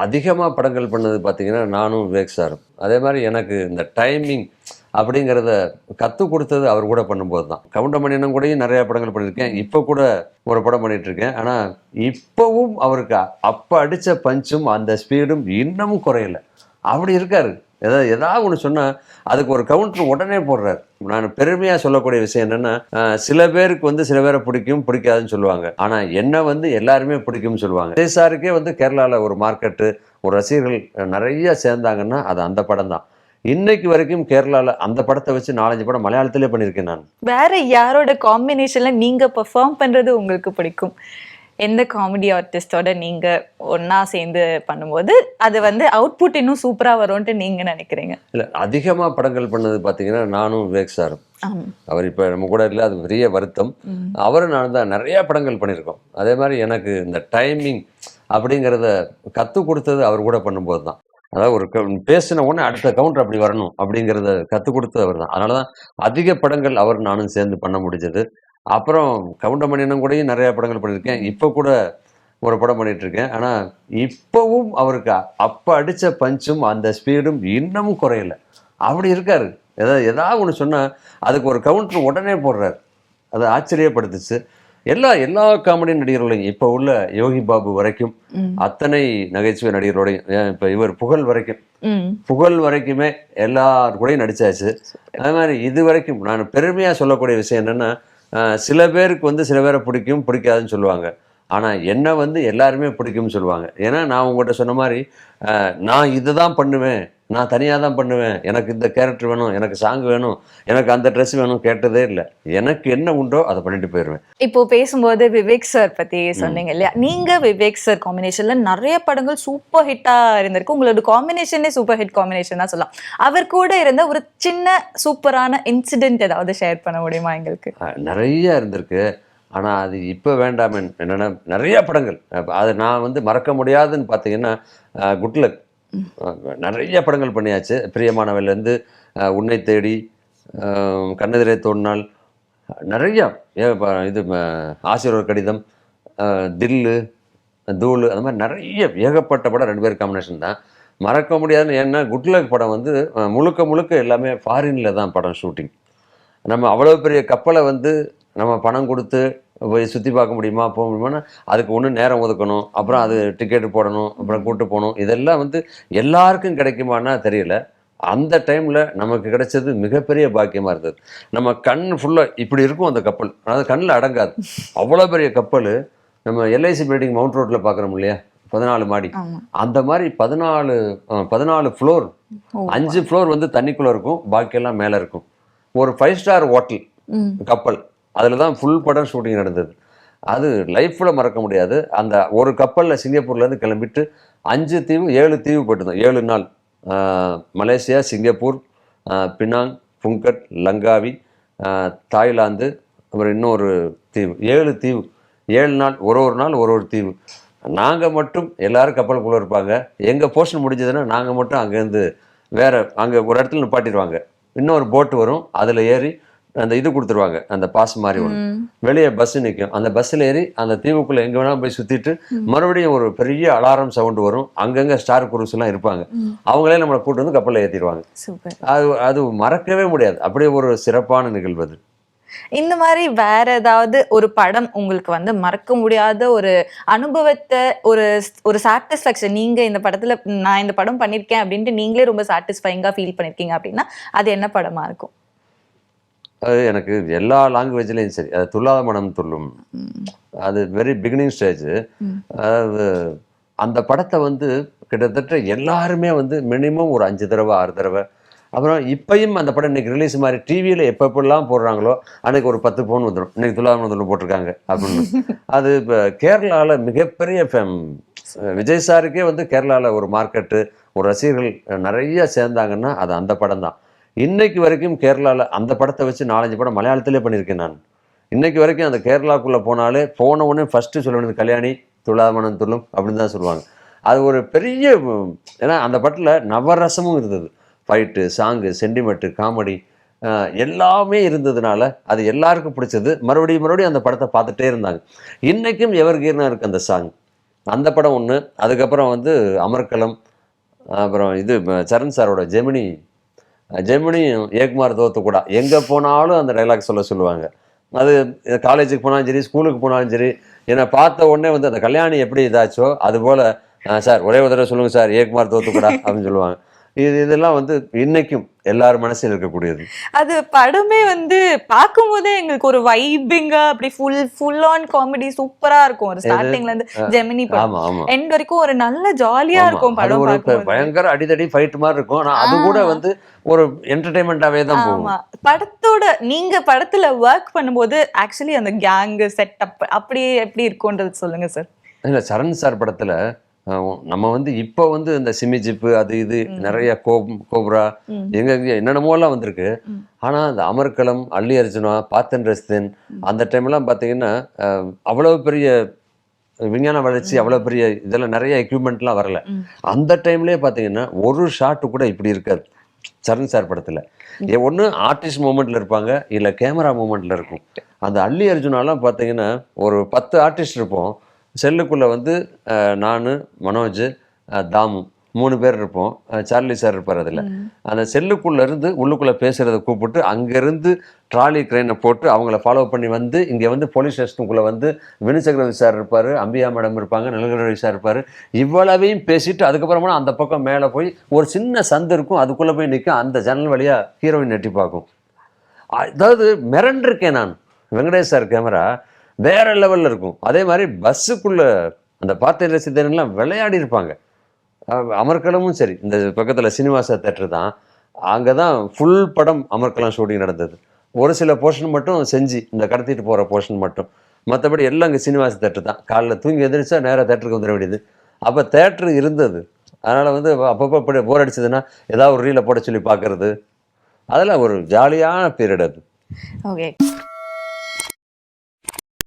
அதிகமாக படங்கள் பண்ணது பார்த்தீங்கன்னா நானும் விவேக் சாரும். அதே மாதிரி எனக்கு இந்த டைமிங் அப்படிங்கிறத கற்றுக் கொடுத்தது அவர் கூட பண்ணும்போது தான். கவுண்டமணியனும் கூடயும் நிறையா படங்கள் பண்ணியிருக்கேன். இப்போ கூட ஒரு படம் பண்ணிகிட்ருக்கேன். ஆனால் இப்போவும் அவருக்கு அப்போ அடித்த பஞ்சும் அந்த ஸ்பீடும் இன்னமும் குறையல. அப்படி இருக்கார். ஏதாவது ஒன்று சொன்னால் அதுக்கு ஒரு கவுண்டர் உடனே போடுறார். நான் பெருமையாக சொல்லக்கூடிய விஷயம் என்னென்னா, சில பேருக்கு வந்து சில பேரை பிடிக்கும் பிடிக்காதுன்னு சொல்லுவாங்க. ஆனால் என்ன வந்து எல்லாருமே பிடிக்கும்னு சொல்லுவாங்க. விஜய் சாருக்கே வந்து கேரளாவில் ஒரு மார்க்கெட்டு, ஒரு ரசிகர்கள் நிறைய சேர்ந்தாங்கன்னா அது அந்த படம் தான். இன்னைக்கு வரைக்கும் கேரளாவில் அந்த படத்தை வச்சு 4-5 படம் மலையாளத்திலே பண்ணியிருக்கேன் நான். வேற யாரோட காம்பினேஷன்ல நீங்க பெர்ஃபார்ம் பண்றது உங்களுக்கு பிடிக்கும்? எந்த காமெடி ஆர்டிஸ்டோட நீங்க ஒன்னா சேர்ந்து பண்ணும்போது அது வந்து அவுட்புட் இன்னும் சூப்பரா வரும்னு நீங்க நினைக்கிறீங்க? இல்லை, அதிகமாக படங்கள் பண்ணது பார்த்தீங்கன்னா நானும் விவேக் சாரும். அவர் இப்போ நம்ம கூட இல்லை, அது பெரிய வருத்தம். அவரும் நான் தான் நிறைய படங்கள் பண்ணியிருக்கோம். அதே மாதிரி எனக்கு இந்த டைமிங் அப்படிங்கிறத கற்றுக் கொடுத்தது அவர் கூட பண்ணும்போது தான். அதாவது ஒரு பேசின உடனே அடுத்த கவுண்டர் அப்படி வரணும் அப்படிங்கிறத கற்றுக் கொடுத்தது அவர் தான். அதனால தான் அதிக படங்கள் அவர் நானும் சேர்ந்து பண்ண முடிஞ்சது. அப்புறம் கவுண்டமணியனும் கூடயும் நிறைய படங்கள் பண்ணியிருக்கேன். இப்போ கூட ஒரு படம் பண்ணிகிட்ருக்கேன். ஆனால் இப்போவும் அவருக்கு அப்போ அடித்த பஞ்சும் அந்த ஸ்பீடும் இன்னமும் குறையல. அப்படி இருக்கார். ஏதாவது ஒன்று சொன்னால் அதுக்கு ஒரு கவுண்டர் உடனே போடுறார். அது ஆச்சரியப்படுத்துச்சு. எல்லா காமெடி நடிகர்களையும் இப்போ உள்ள யோகி பாபு வரைக்கும் அத்தனை நகைச்சுவை நடிகர்களோடையும், இப்போ இவர் புகழ் வரைக்குமே எல்லாரு கூடயும் நடிச்சாச்சு. அதே மாதிரி இது வரைக்கும் நான் பெருமையாக சொல்லக்கூடிய விஷயம் என்னென்னா, சில பேருக்கு வந்து சில பேரை பிடிக்கும் பிடிக்காதுன்னு சொல்லுவாங்க. ஆனால் என்ன வந்து எல்லாருமே பிடிக்கும்னு சொல்லுவாங்க. ஏன்னா நான் உங்கள்கிட்ட சொன்ன மாதிரி நான் இது தான் பண்ணுவேன், நான் தனியாக தான் பண்ணுவேன், எனக்கு இந்த கேரக்டர் வேணும், எனக்கு சாங் வேணும், எனக்கு அந்த ட்ரெஸ் வேணும் கேட்டதே இல்லை. எனக்கு என்ன உண்டோ அதை பண்ணிட்டு போயிடுவேன். இப்போ பேசும்போது விவேக் சார் பற்றி சொன்னீங்க இல்லையா? நீங்கள் விவேக் சார் காம்பினேஷனில் நிறைய படங்கள் சூப்பர் ஹிட்டாக இருந்திருக்கு. உங்களோட காம்பினேஷனே சூப்பர் ஹிட் காம்பினேஷன் தான் சொல்லலாம். அவர் கூட இருந்த ஒரு சின்ன சூப்பரான இன்சிடென்ட் ஏதாவது ஷேர் பண்ண முடியுமா எங்களுக்கு? நிறைய இருந்திருக்கு. ஆனால் அது இப்போ வேண்டாமே. என்னென்னா நிறைய படங்கள் அது நான் வந்து மறக்க முடியாதுன்னு பார்த்தீங்கன்னா, குட்லக் நிறைய படங்கள் பண்ணியாச்சு. பிரியமானவர்லேருந்து உன்னை தேடி, கண்ணெதிரே தோன்றினால், நிறையா இது ஆசிரியர் கடிதம், தில்லு, தூளு, அந்த மாதிரி நிறைய ஏகப்பட்ட படம் 2 பேர் காம்பினேஷன் தான். மறக்க முடியாதுன்னு. ஏன்னா குட்லக் படம் வந்து முழுக்க எல்லாமே ஃபாரினில் தான் படம் ஷூட்டிங். நம்ம அவ்வளோ பெரிய கப்பலை வந்து நம்ம பணம் கொடுத்து போய் சுற்றி பார்க்க முடியுமா, போக முடியுமானா அதுக்கு ஒன்று நேரம் ஒதுக்கணும், அப்புறம் அது டிக்கெட்டு போடணும், அப்புறம் கூப்பிட்டு போகணும். இதெல்லாம் வந்து எல்லாருக்கும் கிடைக்குமானா தெரியல. அந்த டைமில் நமக்கு கிடைச்சது மிகப்பெரிய பாக்கியமாக இருந்தது. நம்ம கண் ஃபுல்லாக இப்படி இருக்கும் அந்த கப்பல், அதாவது கண்ணில் அடங்காது. அவ்வளோ பெரிய கப்பல். நம்ம எல்ஐசி பில்டிங் மவுண்ட் ரோட்டில் பார்க்குறோம் இல்லையா, 14 மாடி, அந்த மாதிரி 14 ஃப்ளோர், 5 ஃப்ளோர் வந்து தண்ணிக்குள்ளே இருக்கும், பாக்கியெல்லாம் மேலே இருக்கும். ஒரு 5 ஸ்டார் ஹோட்டல் கப்பல், அதில் தான் ஃபுல் படம் ஷூட்டிங் நடந்தது. அது லைஃப்பில் மறக்க முடியாது. அந்த ஒரு கப்பலில் சிங்கப்பூர்லேருந்து கிளம்பிட்டு 5 தீவு 7 தீவு போயிட்டுருந்தோம். 7 நாள். Malaysia, Singapore, Penang, Phuket, Langkawi, Thailand, அப்புறம் இன்னொரு தீவு, 7 தீவு. 7 நாள், ஒரு நாள் ஒரு தீவு. நாங்கள் மட்டும் எல்லோரும் கப்பலுக்குள்ளே இருப்பாங்க. எங்கள் போர்ஷன் முடிஞ்சதுன்னா நாங்கள் மட்டும் அங்கேருந்து வேறு அங்கே ஒரு இடத்துல நிப்பாட்டிடுவாங்க. இன்னொரு போட்டு வரும், அதில் ஏறி அந்த இது கொடுத்துருவாங்க, அந்த பாஸ் மாதிரி ஒன்று. வெளியே பஸ்ஸு நிற்கும், அந்த பஸ்ஸில் ஏறி அந்த தீவுக்குள்ளே எங்கே வேணாலும் போய் சுற்றிட்டு மறுபடியும் ஒரு பெரிய அலாரம் சவுண்டு வரும். அங்கங்கே ஸ்டார் குரூஸ் எல்லாம் இருப்பாங்க. அவங்களே நம்மளை கூட்டு வந்து கப்பலில் ஏற்றிடுவாங்க. அது மறக்கவே முடியாது. அப்படியே ஒரு சிறப்பான நிகழ்வு அது. இந்த மாதிரி வேற ஏதாவது ஒரு படம் உங்களுக்கு வந்து மறக்க முடியாத ஒரு அனுபவத்தை, ஒரு சாட்டிஸ்ஃபேக்ஷன், நீங்க இந்த படத்துல நான் இந்த படம் பண்ணியிருக்கேன் அப்படின்ட்டு நீங்களே ரொம்ப சாட்டிஸ்ஃபைங்காக ஃபீல் பண்ணியிருக்கீங்க அப்படின்னா அது என்ன படமா இருக்கும்? அது எனக்கு எல்லா லாங்குவேஜ்லேயும் சரி, அது துள்ளாத மனம் துள்ளும், அது வெரி பிகினிங் ஸ்டேஜ். அதாவது அந்த படத்தை வந்து கிட்டத்தட்ட எல்லாருமே வந்து மினிமம் ஒரு 5 தடவை 6 தடவை. அப்புறம் இப்பயும் அந்த படம் இன்னைக்கு ரிலீஸ் மாதிரி டிவியில் எப்பெல்லாம் போடுறாங்களோ அன்னைக்கு ஒரு 10 ஃபோன் வந்துடும், இன்னைக்கு துள்ளாத மனம் துள்ளும் போட்டிருக்காங்க அப்படின்னு. அது இப்போ கேரளாவில் மிகப்பெரிய விஜய் சாருக்கே வந்து கேரளாவில் ஒரு மார்க்கெட்டு, ஒரு ரசிகர்கள் நிறைய சேர்ந்தாங்கன்னா அது அந்த படம் தான். இன்னைக்கு வரைக்கும் கேரளாவில் அந்த படத்தை வச்சு 4-5 படம் மலையாளத்திலே பண்ணியிருக்கேன் நான். இன்னைக்கு வரைக்கும் அந்த கேரளாக்குள்ளே போனாலே போன உடனே ஃபஸ்ட்டு சொல்ல வேண்டியது கல்யாணி, துள்ளாத மனம் துள்ளும் அப்படின்னு தான் சொல்லுவாங்க. அது ஒரு பெரிய, ஏன்னா அந்த படத்தில் நவரசமும் இருந்தது. ஃபைட்டு, சாங்கு, சென்டிமெண்ட்டு, காமெடி எல்லாமே இருந்ததுனால அது எல்லாருக்கும் பிடிச்சது. மறுபடியும் அந்த படத்தை பார்த்துட்டே இருந்தாங்க. இன்றைக்கும் எவர்கிரீனாக இருக்குது அந்த சாங். அந்த படம் ஒன்று. அதுக்கப்புறம் வந்து அமர்கலம், அப்புறம் இது சரண் சாரோட ஜெமினி. ஜெமினி ஏக்மார் தோத்து கூட எங்கே போனாலும் அந்த டைலாக் சொல்லுவாங்க. அது காலேஜுக்கு போனாலும் சரி, ஸ்கூலுக்கு போனாலும் சரி, என்னை பார்த்த உடனே வந்து அந்த கல்யாணி எப்படி இதாச்சோ அதுபோல், சார் ஒரே ஒரு தடவை சொல்லுங்கள் சார், ஏக்மார் தோத்துக்கூடா அப்படின்னு சொல்லுவாங்க. இதெல்லாம் வந்து இன்னைக்கும் எல்லார் மனசில் இருக்கக்கூடியது. அது படமே வந்து பார்க்கும்போதே எங்களுக்கு ஒரு வைபிங்கா அப்படி ஃபுல் ஆன் காமெடி சூப்பரா இருக்கும். ஒரு ஸ்டார்டிங்ல இருந்து ஜெமினி படம் ஆமா ஆமா எண்ட் வரைக்கும் ஒரு நல்ல ஜாலியா இருக்கும் அது படம் ஒரு பார்க்கும்போது. பயங்கர அடிதடி ஃபைட் மாதிரி இருக்கும். ஆனா அது கூட வந்து ஒரு என்டர்டைன்மெண்டாவே தான் போகும். ஆமா. படத்தோட நீங்க படத்துல ஒர்க் பண்ணும்போது ஆக்சுவலி அந்த கேங் செட்டப் அப்படி எப்படி இருக்கும்ன்றது சொல்லுங்க சார். இல்ல சரண் சார் படத்துல நம்ம வந்து இப்போ வந்து இந்த சிமி ஜிப்பு அது இது நிறைய கோப்ரா எங்க என்னென்னமோ எல்லாம் வந்திருக்கு. ஆனா அந்த அமர்கலம், அல்லி அர்ஜுனா, பாத்தன் ரஸ்தன் அந்த டைம்லாம் பார்த்தீங்கன்னா அவ்வளவு பெரிய விஞ்ஞான வளர்ச்சி, அவ்வளவு பெரிய இதெல்லாம் நிறைய எக்யூப்மெண்ட்லாம் வரல. அந்த டைம்லயே பார்த்தீங்கன்னா ஒரு ஷாட்டு கூட இப்படி இருக்காது சரண் சார் படத்துல. ஒன்று ஆர்டிஸ்ட் மூமெண்ட்ல இருப்பாங்க, இல்லை கேமரா மூமெண்ட்ல இருக்கும். அந்த அல்லி அர்ஜுனாலாம் பார்த்தீங்கன்னா ஒரு 10 ஆர்டிஸ்ட் இருப்போம். செல்லுக்குள்ளே வந்து நான், மனோஜ், தாமு 3 பேர் இருப்போம். சார்லி சார் இருப்பார் அதில். அந்த செல்லுக்குள்ளேருந்து உள்ளுக்குள்ளே பேசுகிறத கூப்பிட்டு அங்கேருந்து ட்ராலி க்ரெயினை போட்டு அவங்கள ஃபாலோ பண்ணி வந்து இங்கே வந்து போலீஸ் ஸ்டேஷனுக்குள்ளே வந்து வினுசக்கரவர்த்தி சார் இருப்பார், அம்பியா மேடம் இருப்பாங்க, நிலகரவி சார் இருப்பார். இவ்வளவையும் பேசிட்டு அதுக்கப்புறமா அந்த பக்கம் மேலே போய் ஒரு சின்ன சந்து இருக்கும், அதுக்குள்ளே போய் நிற்கும். அந்த ஜன்னல் வழியாக ஹீரோயின் எட்டி பார்க்கும். அதாவது மிரண்டிருக்கேன் நான். வெங்கடேஷ் சார் கேமரா வேற லெவலில் இருக்கும். அதே மாதிரி பஸ்ஸுக்குள்ளே அந்த பார்த்தேன் ரசித்தேன்லாம் விளையாடி இருப்பாங்க. அமர்கலமும் சரி, இந்த பக்கத்தில் சீனிவாசா தேட்டர் தான், அங்கே தான் ஃபுல் படம் அமர்கலம் ஷூட்டிங் நடந்தது. ஒரு சில போர்ஷன் மட்டும் செஞ்சு இந்த கடத்திட்டு போகிற போர்ஷன் மட்டும், மற்றபடி எல்லாம் இங்கே சீனிவாச தேட்டர் தான். காலைல தூங்கி எதிர்த்தா நேராக தேட்டருக்கு வந்துட வேண்டியது. அப்போ தேட்டரு இருந்தது. அதனால் வந்து அப்பப்போ இப்படி போர் அடிச்சதுன்னா ஏதாவது ஒரு ரீலை போட சொல்லி பார்க்குறது, அதெல்லாம் ஒரு ஜாலியான பீரியட் அது. ஓகே.